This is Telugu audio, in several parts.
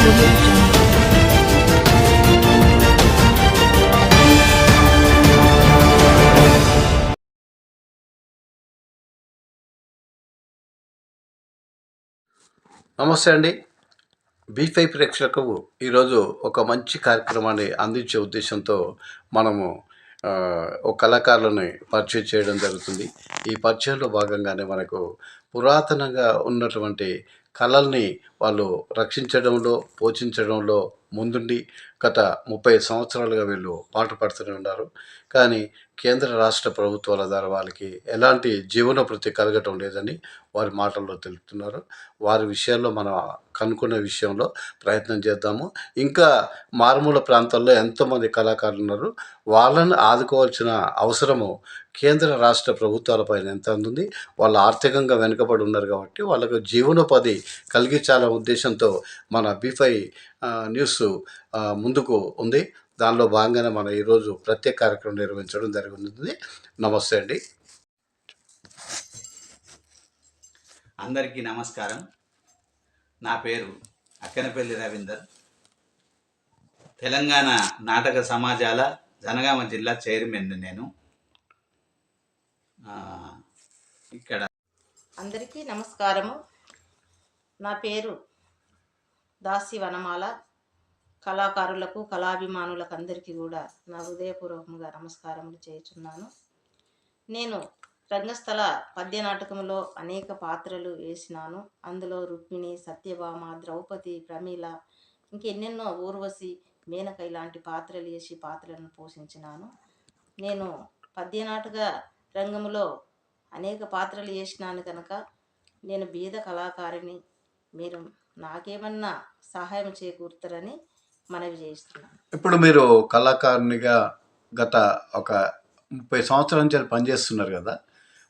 Audio Jungle. నమస్తే అండి. బీ5 ప్రేక్షకులకు ఈరోజు ఒక మంచి కార్యక్రమాన్ని అందించే ఉద్దేశంతో మనము ఒక కళాకారులని పరిచయం చేయడం జరుగుతుంది. ఈ పరిచయంలో భాగంగానే మనకు పురాతనంగా ఉన్నటువంటి కళల్ని వాళ్ళు రక్షించడంలో, పోషించడంలో ముందుండి గత 30 సంవత్సరాలుగా వీళ్ళు పాటుపడుతూనే ఉన్నారు. కానీ కేంద్ర రాష్ట్ర ప్రభుత్వాల ద్వారా వాళ్ళకి ఎలాంటి జీవనోపాధి కలగటం లేదని వారి మాటల్లో తెలుపుతున్నారు. వారి విషయాల్లో మనం కనుక్కునే విషయంలో ప్రయత్నం చేద్దాము. ఇంకా మారుమూల ప్రాంతాల్లో ఎంతోమంది కళాకారులు ఉన్నారు. వాళ్ళని ఆదుకోవాల్సిన అవసరము కేంద్ర రాష్ట్ర ప్రభుత్వాలపైన ఎంత ఉంది. వాళ్ళు ఆర్థికంగా వెనుకబడి ఉన్నారు కాబట్టి వాళ్ళకు జీవనోపాధి కలిగించాలనే ఉద్దేశంతో మన బీ5 న్యూస్ ముందుకు ఉంది. దానిలో భాగంగానే మనం ఈరోజు ప్రత్యేక కార్యక్రమం నిర్వహించడం జరుగుతుంది. నమస్తే అండి. అందరికీ నమస్కారం. నా పేరు అక్కనపల్లి రవీందర్. తెలంగాణ నాటక సమాజాల జనగామ జిల్లా చైర్మన్ నేను. ఇక్కడ అందరికీ నమస్కారము. నా పేరు దాసి వనమాల. కళాకారులకు, కళాభిమానులకు అందరికీ కూడా నా హృదయపూర్వకంగా నమస్కారములు చేయుచున్నాను. నేను రంగస్థల పద్య నాటకంలో అనేక పాత్రలు వేసినాను. అందులో రుక్మిణి, సత్యభామ, ద్రౌపది, ప్రమీల, ఇంకెన్నెన్నో ఊర్వశి, మేనక ఇలాంటి పాత్రలు వేసి పాత్రలను పోషించినాను. నేను పద్య నాటక రంగంలో అనేక పాత్రలు వేసినాను కనుక నేను బీద కళాకారిని. మీరు నాకేమన్నా సహాయం చేకూరుతారని మనవి చేస్తున్నాను. ఇప్పుడు మీరు కళాకారునిగా గత ఒక 30 సంవత్సరాల నుంచి పనిచేస్తున్నారు కదా.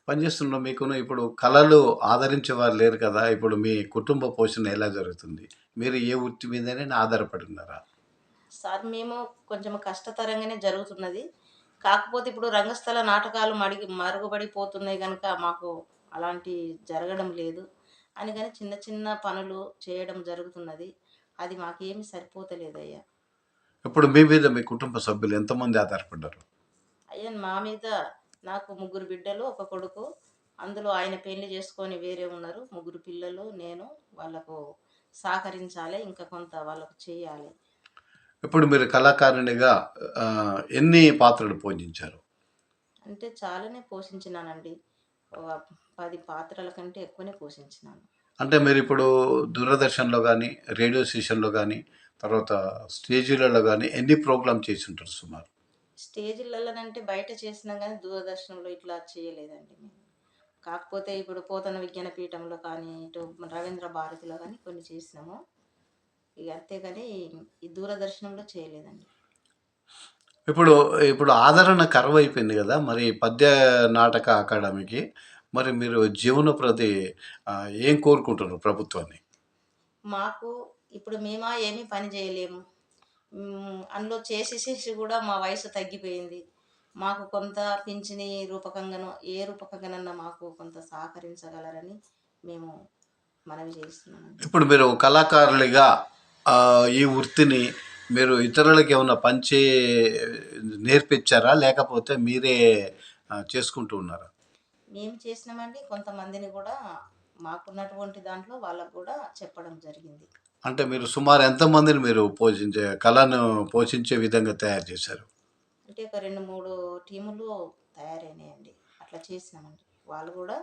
పనిచేస్తున్న మీకును ఇప్పుడు కళలు ఆదరించే వారు లేరు కదా. ఇప్పుడు మీ కుటుంబ పోషణ ఎలా జరుగుతుంది? మీరు ఏ వృత్తి మీదనే ఆధారపడి ఉన్నారా? సార్, మేము కొంచెం కష్టతరంగానే జరుగుతున్నది. కాకపోతే ఇప్పుడు రంగస్థల నాటకాలు మరుగుపడిపోతున్నాయి కనుక మాకు అలాంటి జరగడం లేదు అని, కానీ చిన్న చిన్న పనులు చేయడం జరుగుతున్నది. అది మాకేమి సరిపోతలేదయ్యా. ఇప్పుడు మీ మీద మీ కుటుంబ సభ్యులు ఎంతమంది ఆధారపడ్డారు? అయ్యా, మా మీద నాకు 3 బిడ్డలు, ఒక కొడుకు. అందులో ఆయన పెళ్లి చేసుకొని వేరే ఉన్నారు. 3 పిల్లలు. నేను వాళ్ళకు సహకరించాలి, ఇంకా కొంత వాళ్ళకు చేయాలి. ఇప్పుడు మీరు కళాకారునిగా ఎన్ని పాత్రలు పోషించారు? అంటే చాలానే పోషించినానండి. 10 పాత్రల కంటే ఎక్కువనే పోషించినాను. అంటే మీరు ఇప్పుడు దూరదర్శన్లో కానీ, రేడియో స్టేషన్లో కానీ, తర్వాత స్టేజీలలో కానీ ఎన్ని ప్రోగ్రామ్ చేసి ఉంటారు సుమారు? స్టేజీలలోనంటే బయట చేసినా కానీ దూరదర్శన్లో ఇట్లా చేయలేదండి మేము. కాకపోతే ఇప్పుడు పోతన విజ్ఞాన పీఠంలో కానీ, ఇటు రవీంద్ర భారతిలో కానీ కొన్ని చేసినాము. ఇక అంతేగాని ఈ దూరదర్శనంలో చేయలేదండి. ఇప్పుడు ఆదరణ కరువైపోయింది కదా. మరి పద్య నాటక అకాడమీకి మరి మీరు జీవనోపాధి ఏం కోరుకుంటున్నారు ప్రభుత్వాన్ని? మాకు ఇప్పుడు మేమా ఏమీ పని చేయలేము. అందులో చేసి కూడా మా వయసు తగ్గిపోయింది. మాకు కొంత పింఛని రూపకంగానో ఏ రూపకంగానన్నా మాకు కొంత సహకరించగలరని మేము మనవి చేస్తున్నాము. ఇప్పుడు మీరు కళాకారులుగా ఈ వృత్తిని మీరు ఇతరులకు ఏమైనా పంచి నేర్పించారా, లేకపోతే మీరే చేసుకుంటూ ఉన్నారా? మేము చేసినామండి. కొంతమందిని కూడా మాకున్నటువంటి దాంట్లో వాళ్ళకు కూడా చెప్పడం జరిగింది. అంటే మీరు సుమారు ఎంతమందిని మీరు కళను పోషించే విధంగా తయారు చేశారు? అంటే ఒక 2-3 టీములు తయారైనాయండి. అట్లా చేసినామండి. వాళ్ళు కూడా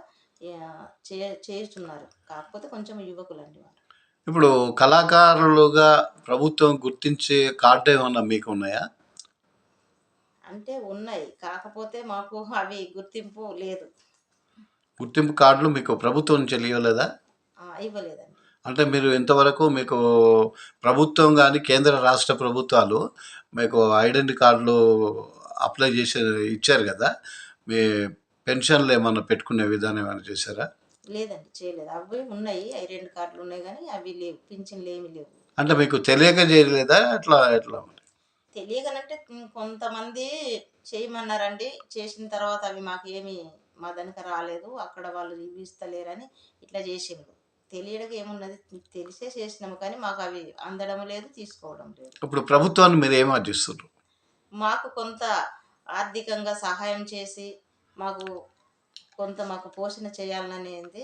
చేస్తున్నారు. కాకపోతే కొంచెం యువకులండి వాళ్ళు. ఇప్పుడు కళాకారులుగా ప్రభుత్వం గుర్తించే కార్డు ఏమన్నా మీకు ఉన్నాయా? అంటే ఉన్నాయి, కాకపోతే మాకు అవి గుర్తింపు లేదు. గుర్తింపు కార్డులు మీకు ప్రభుత్వం నుంచి ఇవ్వలేదా? ఇవ్వలేదండి. అంటే మీరు ఇంతవరకు మీకు ప్రభుత్వం కానీ, కేంద్ర రాష్ట్ర ప్రభుత్వాలు మీకు ఐడెంటిటీ కార్డులు అప్లై చేసి ఇచ్చారు కదా. మీ పెన్షన్లు ఏమన్నా పెట్టుకునే విధానం ఏమైనా చేశారా? లేదండి, చేయలేదు. అవి ఉన్నాయి, ఐడెంటిటీ కార్డులు ఉన్నాయి, కానీ అవి లేవు, పింఛన్లు ఏమి లేవు. అంటే మీకు తెలియక చేయలేదా? ఎట్లా తెలియకనంటే కొంతమంది చేయమన్నారండి. చేసిన తర్వాత అవి మాకు ఏమి మా దానికి రాలేదు. అక్కడ వాళ్ళు ఇవి ఇస్తలేరని ఇట్లా చేసిండ్రు. తెలియడం ఏమున్నది, తెలిసే చేసినాము కానీ మాకు అవి అందడం లేదు, తీసుకోవడం లేదు. ఇప్పుడు ప్రభుత్వాన్ని మీరు ఏం ఆశిస్తున్నారు? మాకు కొంత ఆర్థికంగా సహాయం చేసి మాకు కొంత మాకు పోషణ చేయాలనేది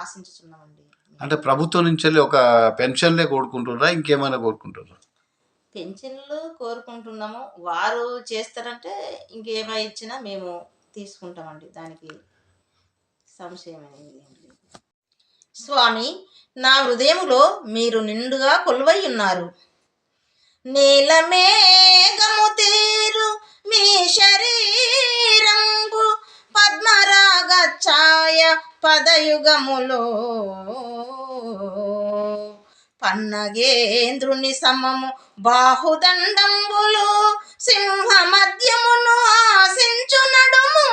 ఆశించుతున్నామండి. అంటే ప్రభుత్వం నుంచి వెళ్ళి ఒక పెన్షన్లే కోరుకుంటున్నారా, ఇంకేమైనా కోరుకుంటున్నారా? పెన్షన్లు కోరుకుంటున్నాము, వారు చేస్తారంటే ఇంకేమై ఇచ్చినా మేము తీసుకుంటామండి, దానికి సంశయం అనేది ఏం లేదు. స్వామి, నా హృదయములో మీరు నిండుగా కొలువై ఉన్నారు. నీలమేఘము తీరు మీ శరీరంబు పద్మరాగ ఛాయ పదయుగములో పన్నగేంద్రుని సమము బాహుదండంబులు సింహ మధ్యమును ఆశించు నడుము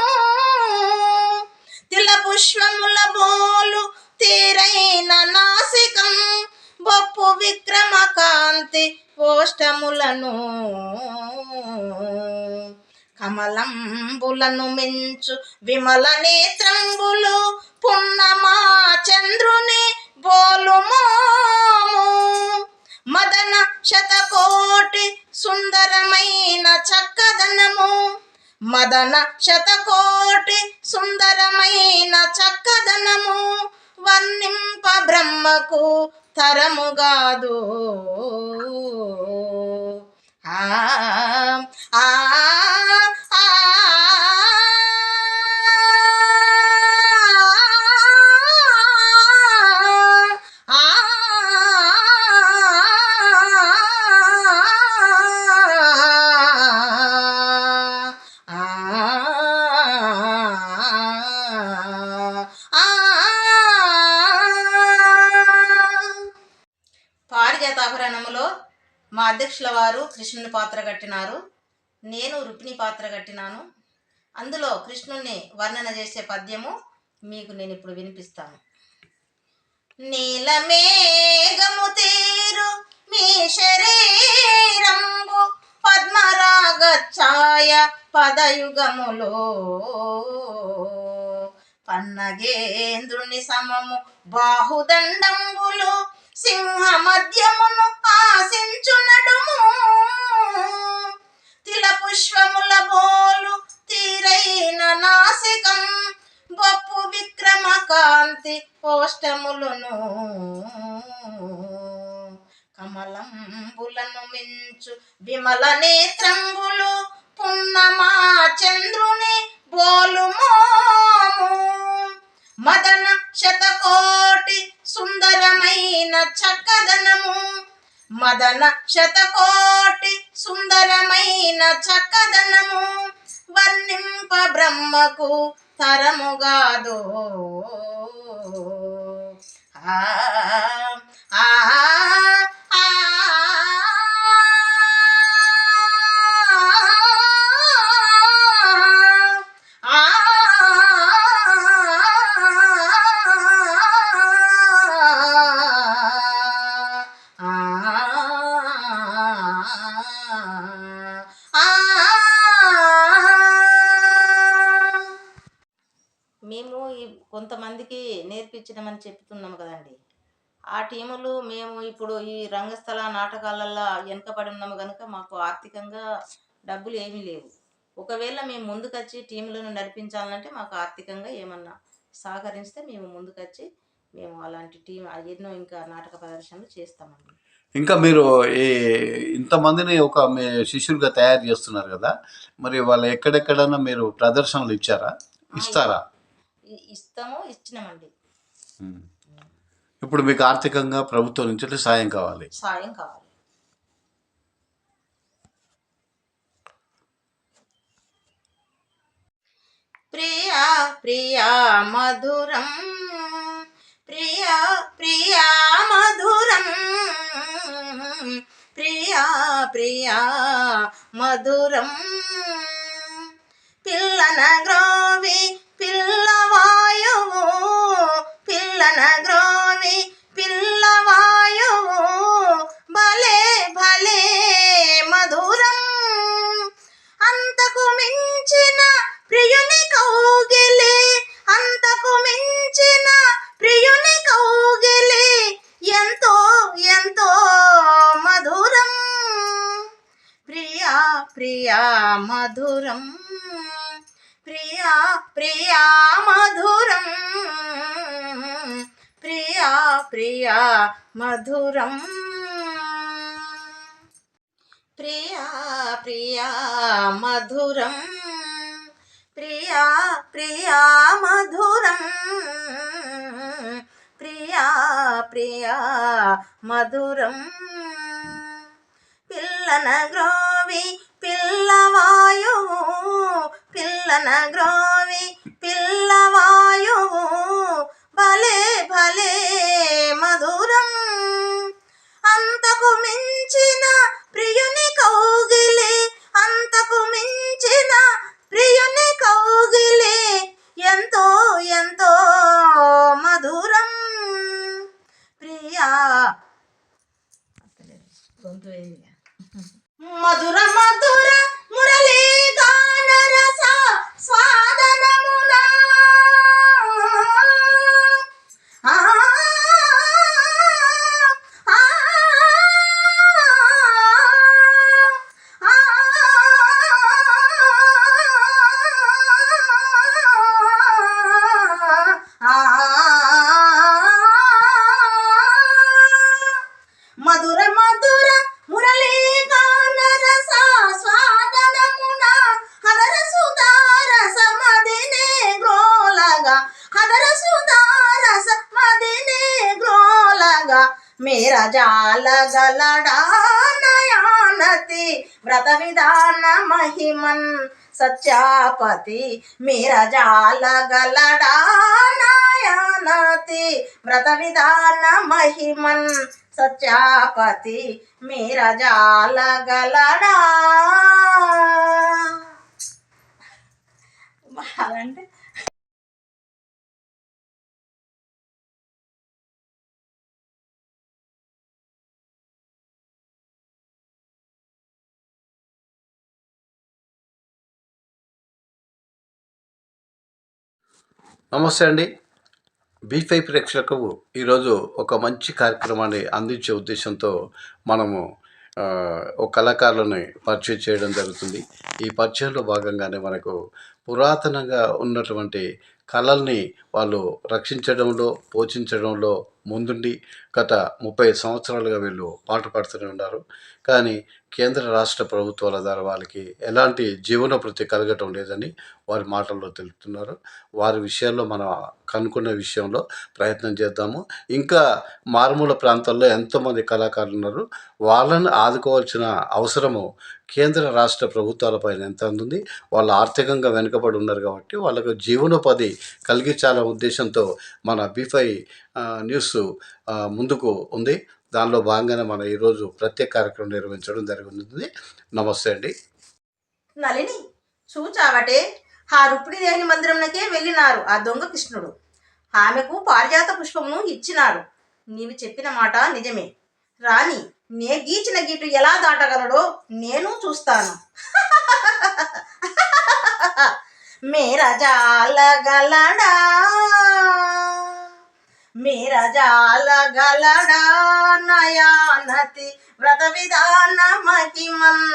తిల పుష్పముల బోలు తీరైన నాసికం బొప్పు విక్రమ కాంతి పోష్టములను కమలంబులను మించు విమల నేత్రంబులు పున్నమా చంద్రుని బోలు మోము మదన శతకోటి సుందరమైన చక్కదనము మదన శతకోటి సుందరమైన చక్కదనము వర్ణింప బ్రహ్మకు తరముగాదు. ఆ ఆ ఆ పారిజాతాభరణములో మా అధ్యక్షుల వారు కృష్ణుని పాత్ర కట్టినారు, నేను రుక్మిణి పాత్ర కట్టినాను. అందులో కృష్ణుని వర్ణన చేసే పద్యము మీకు నేను ఇప్పుడు వినిపిస్తాను. నీలమేఘము తీరు మీ శరీరంబు పద్మరాగ ఛాయ పదయుగములో పన్నగేంద్రుని సమము బాహుదండంబులు సింహ మధ్యమును ఆశించు నడుము తిల పుష్పముల బోలు తీరైన నాసికం బొప్పు విక్రమ కాంతి పోష్టములను కమలంబులను మించు విమల నేత్రంబులు పున్నమా చంద్రుని బోలు మోము మదన శతకోటి సుందరమైన చక్కదనము మదన శతకోటి సుందరమైన చక్కదనము వర్ణింప బ్రహ్మకు తరముగాదో. ఆ ఆ ఆ మేము కొంతమందికి నేర్పించడమని చెప్తున్నాము కదండి. ఆ టీములు మేము ఇప్పుడు ఈ రంగస్థల నాటకాలల్లో వెనుకబడి ఉన్నాము కనుక మాకు ఆర్థికంగా డబ్బులు ఏమీ లేవు. ఒకవేళ మేము ముందుకొచ్చి టీములను నడిపించాలంటే మాకు ఆర్థికంగా ఏమన్నా సహకరిస్తే మేము ముందుకొచ్చి మేము అలాంటి టీం ఎన్నో ఇంకా నాటక ప్రదర్శనలు చేస్తామండి. ఇంకా మీరు ఈ ఇంతమందిని ఒక మీ శిష్యులుగా తయారు చేస్తున్నారు కదా, మరి వాళ్ళు ఎక్కడెక్కడన్నా మీరు ప్రదర్శనలు ఇస్తారా? ఇస్తాము, ఇచ్చినామండి. ఇప్పుడు మీకు ఆర్థికంగా ప్రభుత్వం నుంచి సాయం కావాలి. ప్రియా ప్రియా మధురం ప్రియా ప్రియా మధురం ప్రియా ప్రియా మధురం పిల్లన గ్రోవి పిల్లవాయువు పిల్లన గ్రోవి పిల్లవాయువు భలే భలే మధురం అంతకు మించిన ప్రియుని కౌగిలి అంతకు మించిన ప్రియుని కౌగిలి ప్రియా మధురం ప్రియా ప్రియా మధురం ప్రియా ప్రియా మధురం ప్రియా ప్రియా మధురం ప్రియా ప్రియా మధురం ప్రియా ప్రియా మధురం పిల్లన గ్రోవి పిల్లవాయువు పిల్లన గ్రోవి పిల్లవాయువు భలే భలే మధురం అంతకు మించిన ప్రియుని కౌగిలి అంతకు మించిన ప్రియుని కౌగిలి ఎంతో ఎంతో మధురం ప్రియా మధుర మధుర మురళీ గాన రస స్వాదనమున ఆ ఆ మధుర మధుర మురళీ గాన రస స్వాదనమున హదర సుధారస మదినే గ్రోలగా హదర సుధారస మదినే గ్రోలగా మేరా జాల గలడా నయానతి వ్రత విధాన మహిమన్ సత్యాపతి మేరా జాల గలడా నయానతి వ్రత విధాన మహిమన్ సత్యాపతి మేరా జాల గలడా అంటే నమస్తే అండి. బీ5 ప్రేక్షకులకు ఈరోజు ఒక మంచి కార్యక్రమాన్ని అందించే ఉద్దేశంతో మనము ఒక కళాకారులని పరిచయం చేయడం జరుగుతుంది. ఈ పరిచయంలో భాగంగానే మనకు పురాతనంగా ఉన్నటువంటి కళల్ని వాళ్ళు రక్షించడంలో, పోషించడంలో ముందుండి గత 30 సంవత్సరాలుగా వీళ్ళు పాటుపడుతూనే ఉన్నారు. కానీ కేంద్ర రాష్ట్ర ప్రభుత్వాల ద్వారా వాళ్ళకి ఎలాంటి జీవనోపాధి కలగటం లేదని వారి మాటల్లో తెలుపుతున్నారు. వారి విషయాల్లో మనం కనుక్కున్న విషయంలో ప్రయత్నం చేద్దాము. ఇంకా మారుమూల ప్రాంతాల్లో ఎంతోమంది కళాకారులు ఉన్నారు. వాళ్ళని ఆదుకోవాల్సిన అవసరము కేంద్ర రాష్ట్ర ప్రభుత్వాలపైన ఎంత ఉంది. వాళ్ళు ఆర్థికంగా వెనుకబడి ఉన్నారు కాబట్టి వాళ్ళకు జీవనోపాధి కలిగించాలనే ఉద్దేశంతో మన బీ5 న్యూస్ ముందుకు ఉంది. దానిలో భాగంగానే మనం ఈరోజు ప్రత్యేక కార్యక్రమం నిర్వహించడం జరుగుతుంది. నమస్తే అండి. నలిని చూచావటే ఆ రుక్మిణీదేవి మందిరంలోకే వెళ్ళినారు ఆ దొంగ కృష్ణుడు. ఆమెకు పారిజాత పుష్పమును ఇచ్చినాడు. నీవు చెప్పిన మాట నిజమే. రాణి నే గీచిన గీటు ఎలా దాటగలడో నేను చూస్తాను. మేరా జాల గలడా మేరా జాల గలడా నయానతి వ్రత విధాన మహిమన్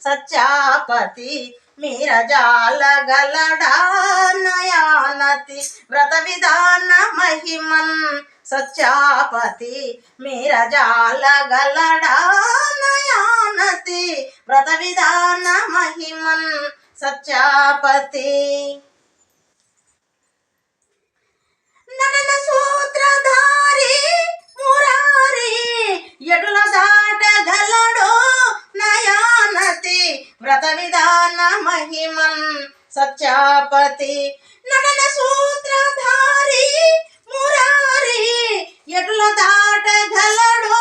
సత్యాపతి మేరా జాల గలడా నయానతి వ్రత విధాన మహిమన్ సత్యాపతి మేరా జాల గలడా నయానతి వ్రత విధాన మహిమన్ సత్యాపతి నడన సూత్రధారి మురారి ఎటుల దాటగలడో నయానతి వ్రత విధాన మహిమన్ సత్యాపతి నడన సూత్రధారి మురారి ఎటుల దాటగలడో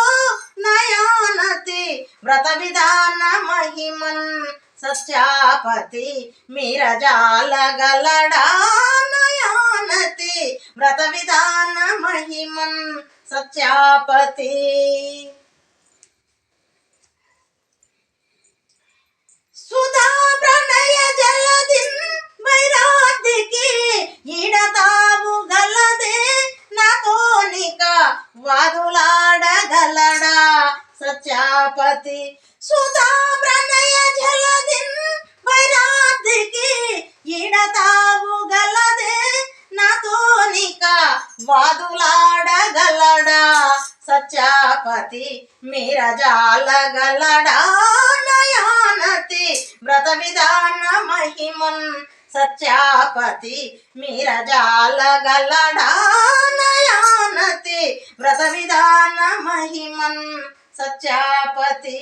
నయానతి వ్రత విధాన మహిమన్ సత్యాపతి మీరా జాల గలడా నయానతి వ్రత విధాన మహిమన్ సత్యాపతి సుధా ప్రణయ జలదిన్ వైరాధికి ఈడతావు గలదే నాతోనిక వాదులాడగలడా సత్యాపతి సుధా ప్రణయ జలదిన్ తావు గలదే నాతోనిక వాదులాడగలడా సత్యాపతి మీరజాలగలడా నయానతి వ్రత విధాన మహిమన్ సత్యాపతి మీరజాలగలడా నయానతి వ్రత విధాన మహిమన్ సత్యాపతి.